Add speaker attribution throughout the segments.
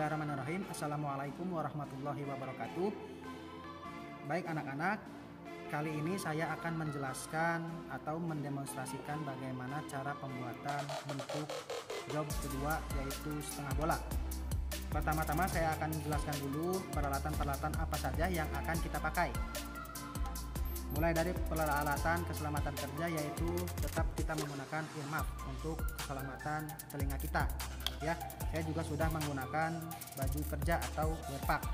Speaker 1: Bismillahirrahmanirrahim. Assalamualaikum warahmatullahi wabarakatuh. Baik anak-anak, kali ini saya akan menjelaskan atau mendemonstrasikan bagaimana cara pembuatan bentuk job kedua, yaitu setengah bola. Pertama-tama saya akan menjelaskan dulu peralatan-peralatan apa saja yang akan kita pakai. Mulai dari peralatan keselamatan kerja, yaitu tetap kita menggunakan earmuff untuk keselamatan telinga kita. Ya, saya juga sudah menggunakan baju kerja atau wearpack.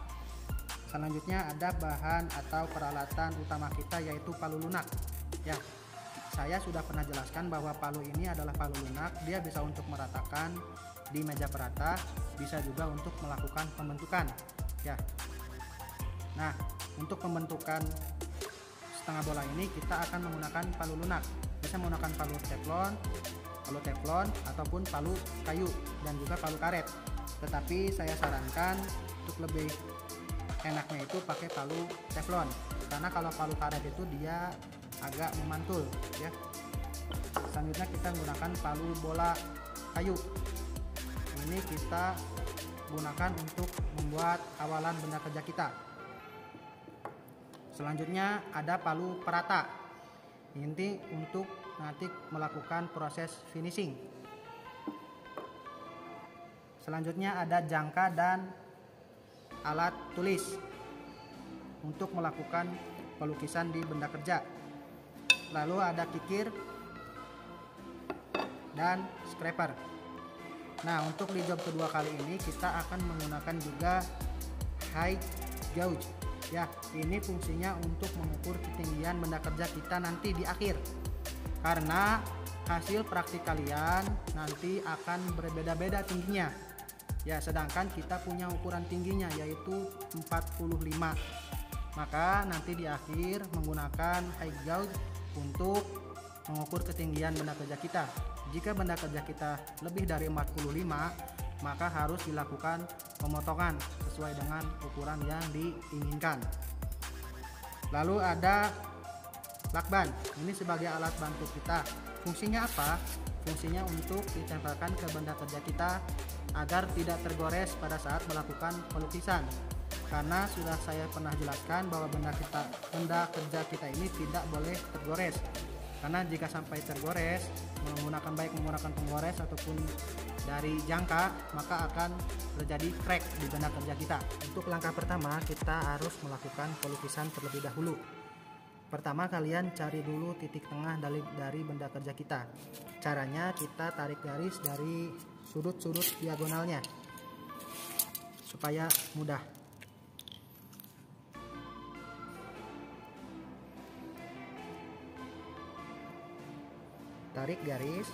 Speaker 1: Selanjutnya ada bahan atau peralatan utama kita, yaitu palu lunak. Ya, saya sudah pernah jelaskan bahwa palu ini adalah palu lunak. Dia bisa untuk meratakan di meja perata, bisa juga untuk melakukan pembentukan. Ya, nah untuk pembentukan setengah bola ini kita akan menggunakan palu lunak. Bisa menggunakan palu teflon ataupun palu kayu dan juga palu karet. Tetapi saya sarankan untuk lebih enaknya itu pakai palu teflon, karena kalau palu karet itu dia agak memantul ya. Selanjutnya kita menggunakan palu bola kayu. Ini kita gunakan untuk membuat awalan benda kerja kita. Selanjutnya ada palu perata. Ini untuk nanti melakukan proses finishing. Selanjutnya ada jangka dan alat tulis untuk melakukan pelukisan di benda kerja. Lalu ada kikir dan scraper. Nah, untuk di job kedua kali ini kita akan menggunakan juga high gauge. Ya, ini fungsinya untuk mengukur ketinggian benda kerja kita nanti di akhir. Karena hasil praktik kalian nanti akan berbeda-beda tingginya. Ya, sedangkan kita punya ukuran tingginya yaitu 45. Maka nanti di akhir menggunakan high gauge untuk mengukur ketinggian benda kerja kita. Jika benda kerja kita lebih dari 45, maka harus dilakukan pemotongan sesuai dengan ukuran yang diinginkan. Lalu ada lakban. Ini sebagai alat bantu kita. Fungsinya apa? Fungsinya untuk ditempelkan ke benda kerja kita agar tidak tergores pada saat melakukan pelukisan. Karena sudah saya pernah jelaskan bahwa benda kerja kita ini tidak boleh tergores. Karena jika sampai tergores, menggunakan penggores ataupun dari jangka, maka akan terjadi crack di benda kerja kita. Untuk langkah pertama, kita harus melakukan pelukisan terlebih dahulu. Pertama, kalian cari dulu titik tengah dari benda kerja kita. Caranya kita tarik garis dari sudut-sudut diagonalnya supaya mudah. Tarik garis.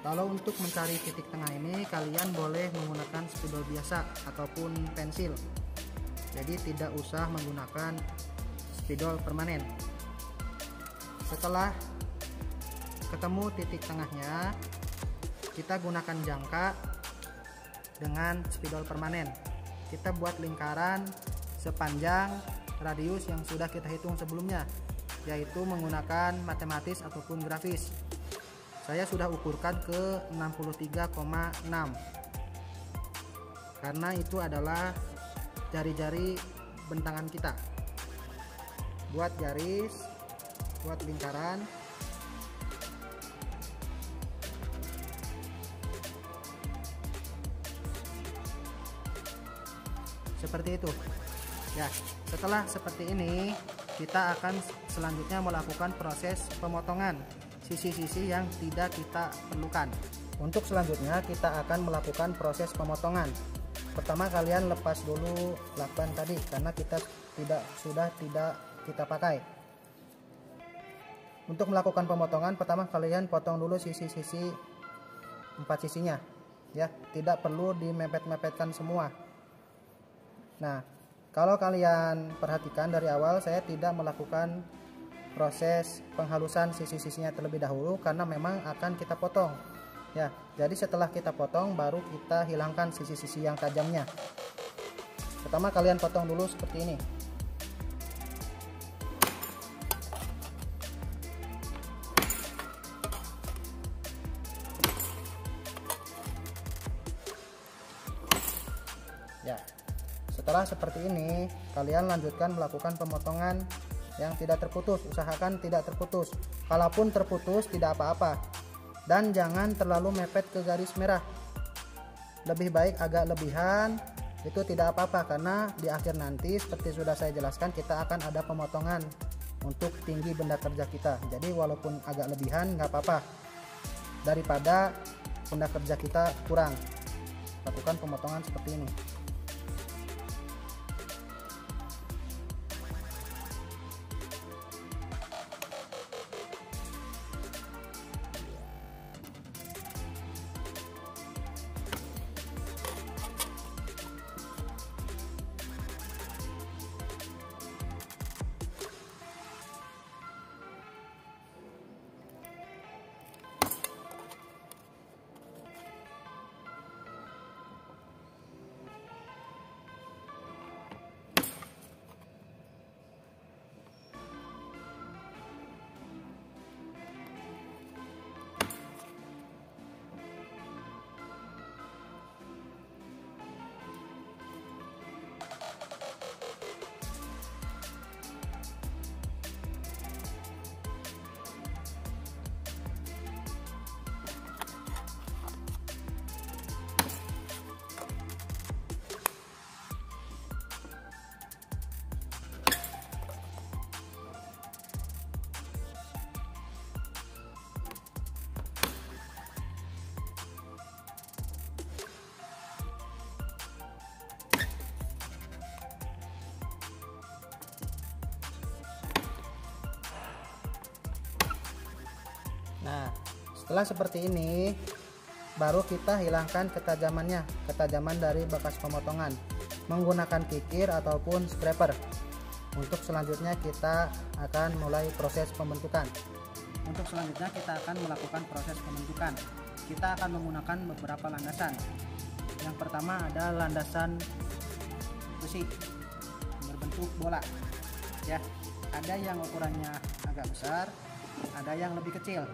Speaker 1: Kalau untuk mencari titik tengah ini, kalian boleh menggunakan spidol biasa ataupun pensil. Jadi tidak usah menggunakan spidol permanen. Setelah ketemu titik tengahnya, kita gunakan jangka dengan spidol permanen. Kita buat lingkaran sepanjang radius yang sudah kita hitung sebelumnya, yaitu menggunakan matematis ataupun grafis. Saya sudah ukurkan ke 63,6 karena itu adalah jari-jari bentangan kita. Buat garis, buat lingkaran. Seperti itu. Ya, setelah seperti ini, kita akan selanjutnya melakukan proses pemotongan sisi-sisi yang tidak kita perlukan. Untuk selanjutnya kita akan melakukan proses pemotongan. Pertama, kalian lepas dulu lakban tadi karena kita sudah tidak kita pakai. Untuk melakukan pemotongan, pertama kalian potong dulu sisi-sisi 4 sisinya. Ya, tidak perlu dimepet-mepetkan semua. Nah, kalau kalian perhatikan dari awal saya tidak melakukan proses penghalusan sisi-sisinya terlebih dahulu karena memang akan kita potong. Ya, jadi setelah kita potong baru kita hilangkan sisi-sisi yang tajamnya. Pertama kalian potong dulu seperti ini. Setelah seperti ini, kalian lanjutkan melakukan pemotongan yang tidak terputus. Usahakan tidak terputus. Kalaupun terputus tidak apa-apa. Dan jangan terlalu mepet ke garis merah. Lebih baik agak lebihan, itu tidak apa-apa, karena di akhir nanti seperti sudah saya jelaskan kita akan ada pemotongan untuk tinggi benda kerja kita. Jadi walaupun agak lebihan nggak apa-apa, daripada benda kerja kita kurang. Lakukan pemotongan seperti ini. Nah, setelah seperti ini, baru kita hilangkan ketajaman dari bekas pemotongan menggunakan kikir ataupun scraper. Untuk selanjutnya kita akan mulai proses pembentukan. Untuk selanjutnya kita akan melakukan proses pembentukan. Kita akan menggunakan beberapa landasan. Yang pertama ada landasan besi berbentuk bola. Ya, ada yang ukurannya agak besar, ada yang lebih kecil.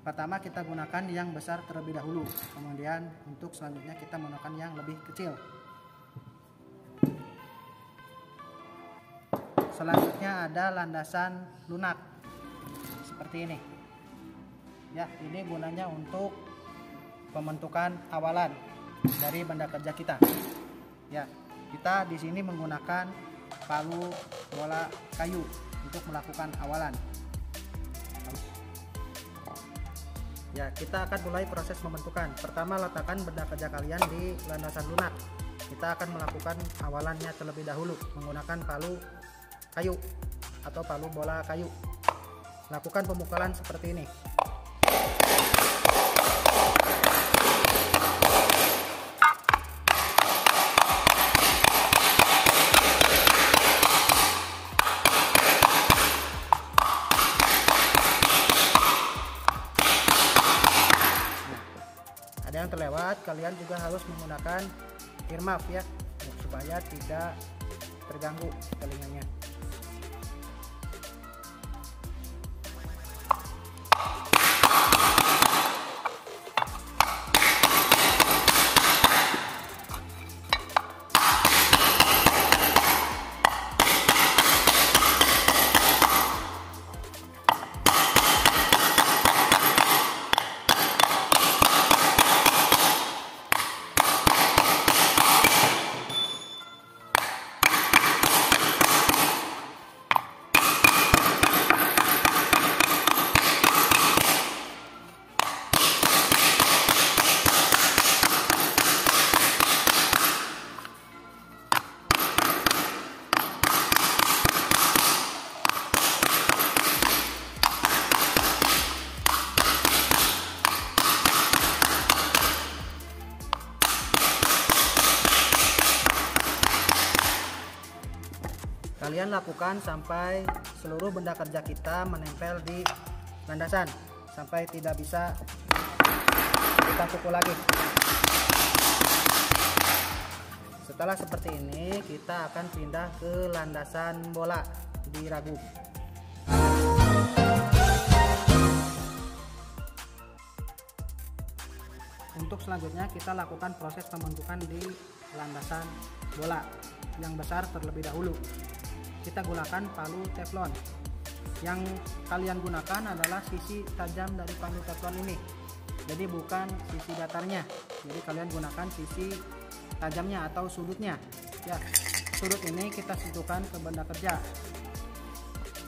Speaker 1: Pertama kita gunakan yang besar terlebih dahulu, kemudian untuk selanjutnya kita menggunakan yang lebih kecil. Selanjutnya ada landasan lunak seperti ini. Ya, ini gunanya untuk pembentukan awalan dari benda kerja kita. Ya, kita di sini menggunakan palu bola kayu untuk melakukan awalan. Ya, kita akan mulai proses pembentukan. Pertama, letakkan benda kerja kalian di landasan lunak. Kita akan melakukan awalannya terlebih dahulu menggunakan palu kayu atau palu bola kayu. Lakukan pemukulan seperti ini. Ada yang terlewat, kalian juga harus menggunakan earmuff ya, supaya tidak terganggu telinganya. Kalian lakukan sampai seluruh benda kerja kita menempel di landasan, sampai tidak bisa kita pukul lagi. Setelah seperti ini, kita akan pindah ke landasan bola di ragum. untuk selanjutnya kita lakukan proses pembentukan di landasan bola yang besar terlebih dahulu. Kita gunakan palu teflon. Yang kalian gunakan adalah sisi tajam dari palu teflon ini, jadi bukan sisi datarnya. Jadi kalian gunakan sisi tajamnya atau sudutnya ya. Sudut ini kita sentuhkan ke benda kerja.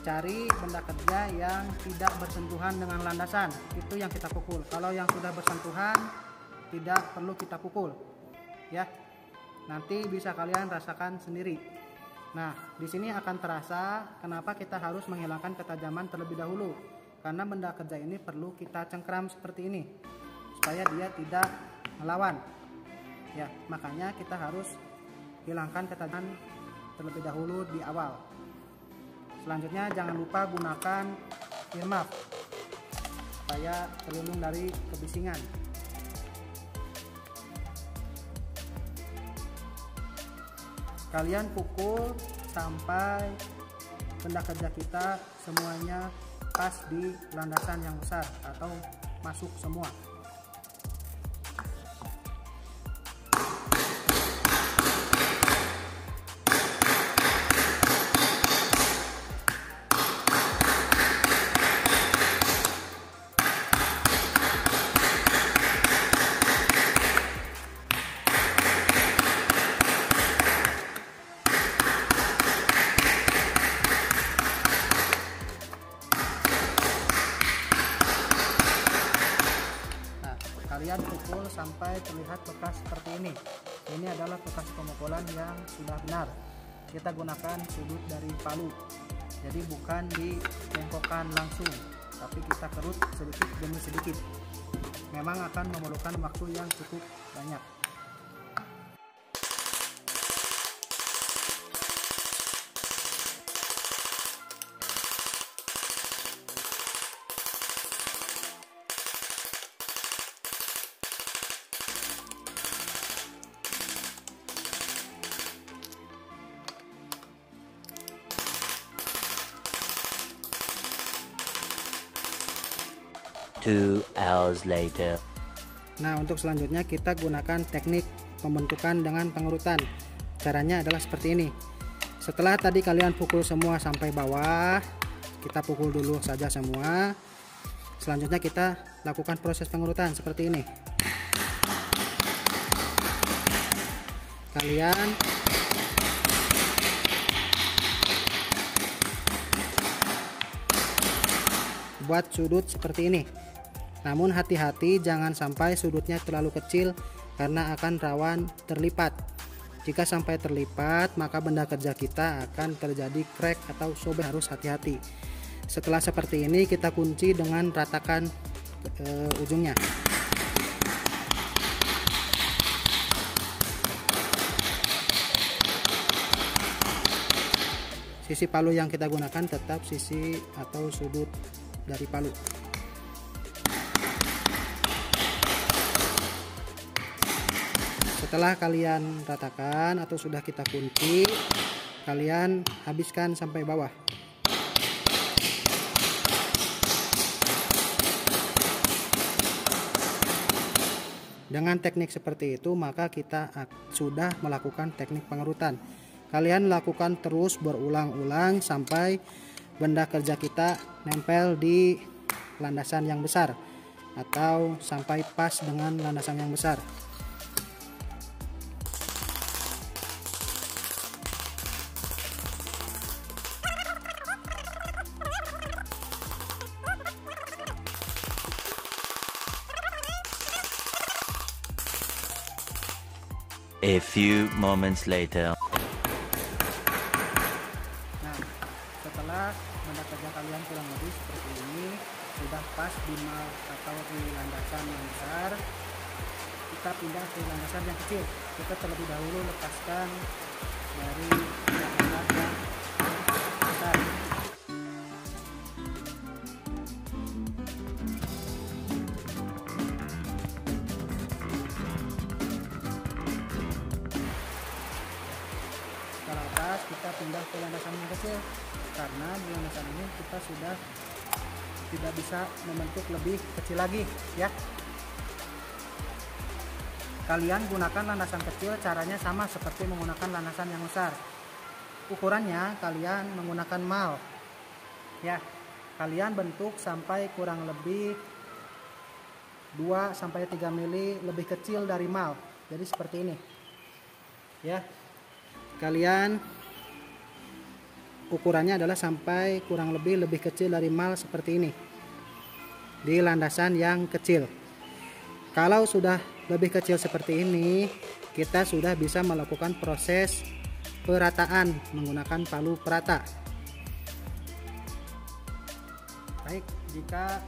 Speaker 1: Cari benda kerja yang tidak bersentuhan dengan landasan, itu yang kita pukul. Kalau yang sudah bersentuhan tidak perlu kita pukul ya. Nanti bisa kalian rasakan sendiri. Nah, di sini akan terasa kenapa kita harus menghilangkan ketajaman terlebih dahulu. Karena benda kerja ini perlu kita cengkram seperti ini supaya dia tidak melawan. Ya, makanya kita harus hilangkan ketajaman terlebih dahulu di awal. Selanjutnya jangan lupa gunakan earmuff supaya terlindung dari kebisingan. Kalian pukul sampai benda kerja kita semuanya pas di landasan yang besar atau masuk semua. Kalian pukul sampai terlihat bekas seperti ini. Ini adalah bekas pemukulan yang sudah benar. Kita gunakan sudut dari palu, jadi bukan dibengkokkan langsung, tapi kita kerut sedikit demi sedikit. Memang akan memerlukan waktu yang cukup banyak.
Speaker 2: Two hours later.
Speaker 1: Nah, untuk selanjutnya kita gunakan teknik pembentukan dengan pengurutan. Caranya adalah seperti ini. Setelah tadi kalian pukul semua sampai bawah, kita pukul dulu saja semua. Selanjutnya kita lakukan proses pengurutan seperti ini. Kalian buat sudut seperti ini. Namun hati-hati jangan sampai sudutnya terlalu kecil karena akan rawan terlipat. Jika sampai terlipat, maka benda kerja kita akan terjadi crack atau sobek, harus hati-hati. Setelah seperti ini kita kunci dengan ratakan ujungnya. Sisi palu yang kita gunakan tetap sisi atau sudut dari palu. Setelah kalian ratakan atau sudah kita kunci, kalian habiskan sampai bawah. Dengan teknik seperti itu, maka kita sudah melakukan teknik pengerutan. Kalian lakukan terus berulang-ulang sampai benda kerja kita nempel di landasan yang besar atau sampai pas dengan landasan yang besar.
Speaker 2: A few moments later.
Speaker 1: Nah, setelah benda kerja kalian kurang lebih seperti ini, sudah pas di atau di landasan yang besar, kita pindah ke landasan yang kecil. Kita terlebih dahulu lepaskan dari landasan yang besar. Kita pindah ke landasan yang kecil karena di landasan ini kita sudah tidak bisa membentuk lebih kecil lagi ya. kalian gunakan landasan kecil, caranya sama seperti menggunakan landasan yang besar. Ukurannya kalian menggunakan mal. Ya, kalian bentuk sampai kurang lebih 2-3 mili lebih kecil dari mal. Jadi seperti ini. Ya. Kalian ukurannya adalah sampai kurang lebih kecil dari mal seperti ini. Di landasan yang kecil. Kalau sudah lebih kecil seperti ini, kita sudah bisa melakukan proses perataan menggunakan palu perata. Baik, jika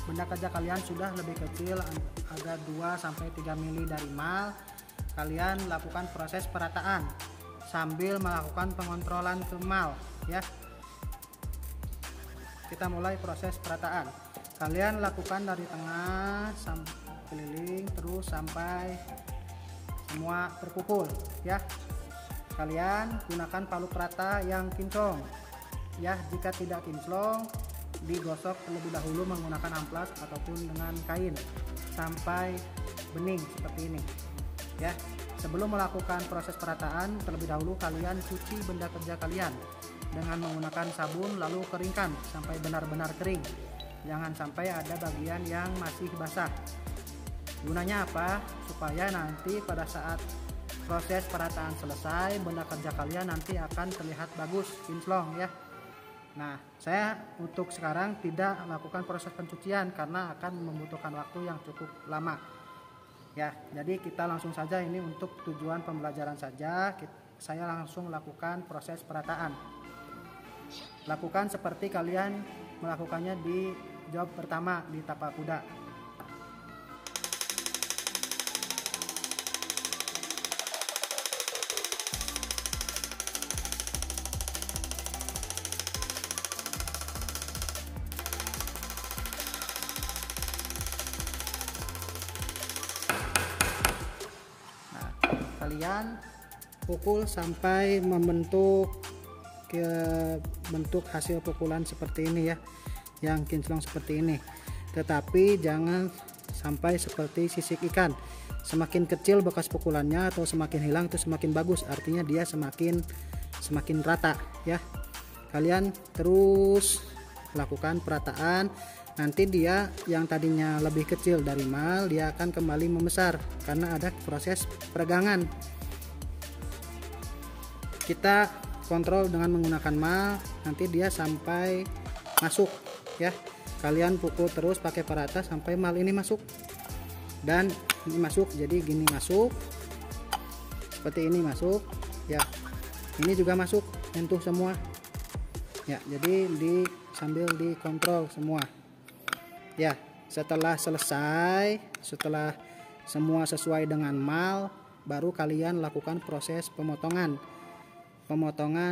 Speaker 1: benda kerja kalian sudah lebih kecil, ada 2-3 mili dari mal, kalian lakukan proses perataan sambil melakukan pengontrolan ke mal, ya. Kita mulai proses perataan. Kalian lakukan dari tengah sampai keliling terus sampai semua terpukul, ya. Kalian gunakan palu perata yang kinclong, ya. Jika tidak kinclong, digosok terlebih dahulu menggunakan amplas ataupun dengan kain sampai bening seperti ini, ya. Sebelum melakukan proses perataan, terlebih dahulu kalian cuci benda kerja kalian dengan menggunakan sabun, lalu keringkan sampai benar-benar kering. Jangan sampai ada bagian yang masih basah. Gunanya apa? Supaya nanti pada saat proses perataan selesai, benda kerja kalian nanti akan terlihat bagus, kinclong, ya. Nah, saya untuk sekarang tidak melakukan proses pencucian karena akan membutuhkan waktu yang cukup lama. Ya, jadi kita langsung saja, ini untuk tujuan pembelajaran saja. Saya langsung lakukan proses perataan. Lakukan seperti kalian melakukannya di job pertama di tapak kuda. Kalian pukul sampai membentuk bentuk hasil pukulan seperti ini, ya, yang kinclong seperti ini. Tetapi jangan sampai seperti sisik ikan. Semakin kecil bekas pukulannya atau semakin hilang itu semakin bagus, artinya dia semakin rata, ya. Kalian terus lakukan perataan. Nanti dia yang tadinya lebih kecil dari mal, dia akan kembali membesar karena ada proses peregangan. Kita kontrol dengan menggunakan mal, nanti dia sampai masuk, ya. Kalian pukul terus pakai perata sampai mal ini masuk. Dan ini masuk, jadi gini masuk. Seperti ini masuk, ya. Ini juga masuk, nyentuh semua. Ya, jadi sambil dikontrol semua. Ya, setelah selesai, setelah semua sesuai dengan mal, baru kalian lakukan proses pemotongan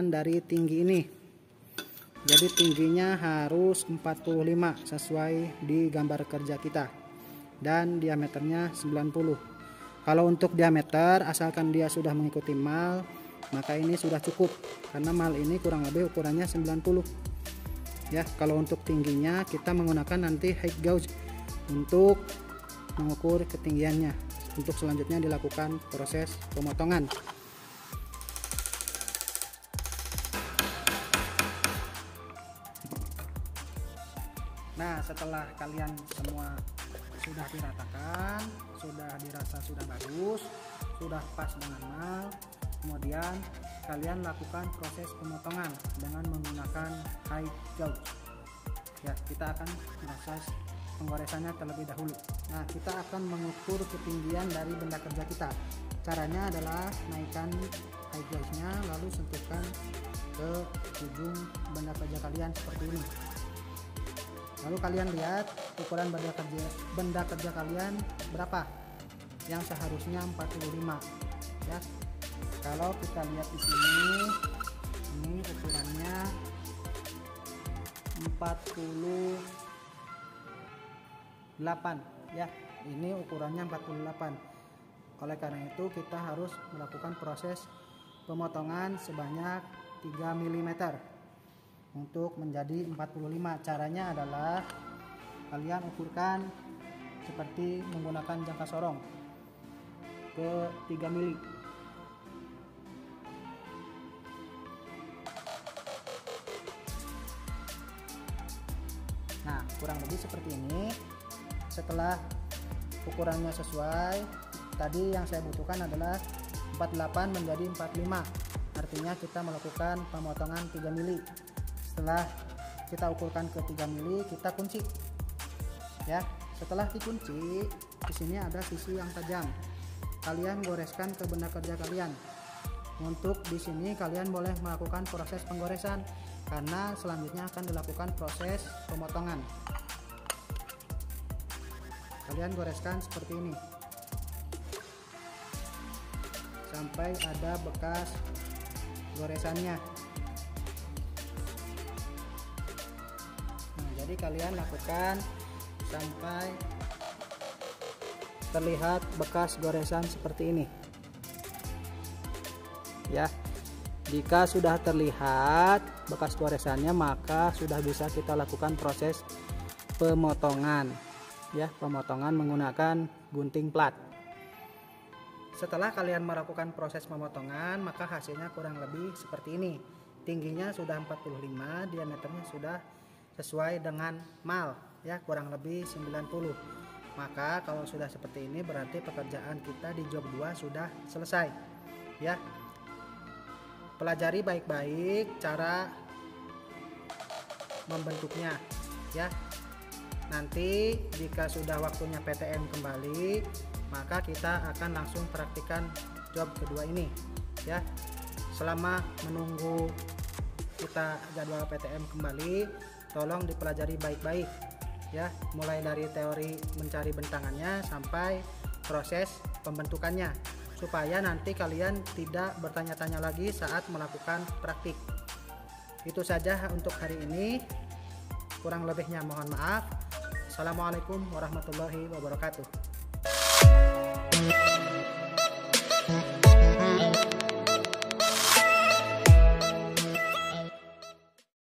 Speaker 1: dari tinggi ini. Jadi tingginya harus 45 sesuai di gambar kerja kita, dan diameternya 90. Kalau untuk diameter, asalkan dia sudah mengikuti mal, maka ini sudah cukup karena mal ini kurang lebih ukurannya 90. Ya, kalau untuk tingginya kita menggunakan nanti height gauge untuk mengukur ketinggiannya. Untuk selanjutnya dilakukan proses pemotongan. Nah, setelah kalian semua sudah diratakan, sudah dirasa sudah bagus, sudah pas dengan mal, kemudian kalian lakukan proses pemotongan dengan menggunakan height gauge. Ya, kita akan proses penggoresannya terlebih dahulu. Nah, kita akan mengukur ketinggian dari benda kerja kita. Caranya adalah naikkan height gauge-nya, lalu sentuhkan ke ujung benda kerja kalian seperti ini. Lalu kalian lihat ukuran benda kerja kalian berapa, yang seharusnya 45, ya. Kalau kita lihat di sini, ini ukurannya 48, ya. Ini ukurannya 48. Oleh karena itu kita harus melakukan proses pemotongan sebanyak 3 mm untuk menjadi 45. Caranya adalah kalian ukurkan seperti menggunakan jangka sorong. ke 3 mili. Nah, kurang lebih seperti ini. Setelah ukurannya sesuai, tadi yang saya butuhkan adalah 48 menjadi 45. Artinya kita melakukan pemotongan 3 mili. Setelah kita ukurkan ke 3 mili, kita kunci. Ya, setelah dikunci, di sini ada sisi yang tajam. Kalian goreskan ke benda kerja kalian. Untuk di sini kalian boleh melakukan proses penggoresan karena selanjutnya akan dilakukan proses pemotongan. Kalian goreskan seperti ini sampai ada bekas goresannya. Nah, jadi kalian lakukan sampai terlihat bekas goresan seperti ini. Ya, jika sudah terlihat bekas goresannya, maka sudah bisa kita lakukan proses pemotongan. Ya, pemotongan menggunakan gunting plat. Setelah kalian melakukan proses pemotongan, maka hasilnya kurang lebih seperti ini. Tingginya sudah 45, diameternya sudah sesuai dengan mal, ya, kurang lebih 90. Maka kalau sudah seperti ini berarti pekerjaan kita di job 2 sudah selesai. Ya. Pelajari baik-baik cara membentuknya, ya. Nanti jika sudah waktunya PTM kembali, maka kita akan langsung praktikan job kedua ini, ya. Selama menunggu kita jadwal PTM kembali, tolong dipelajari baik-baik, ya, mulai dari teori mencari bentangannya sampai proses pembentukannya, supaya nanti kalian tidak bertanya-tanya lagi saat melakukan praktik. Itu saja untuk hari ini, kurang lebihnya mohon maaf. Assalamualaikum warahmatullahi wabarakatuh.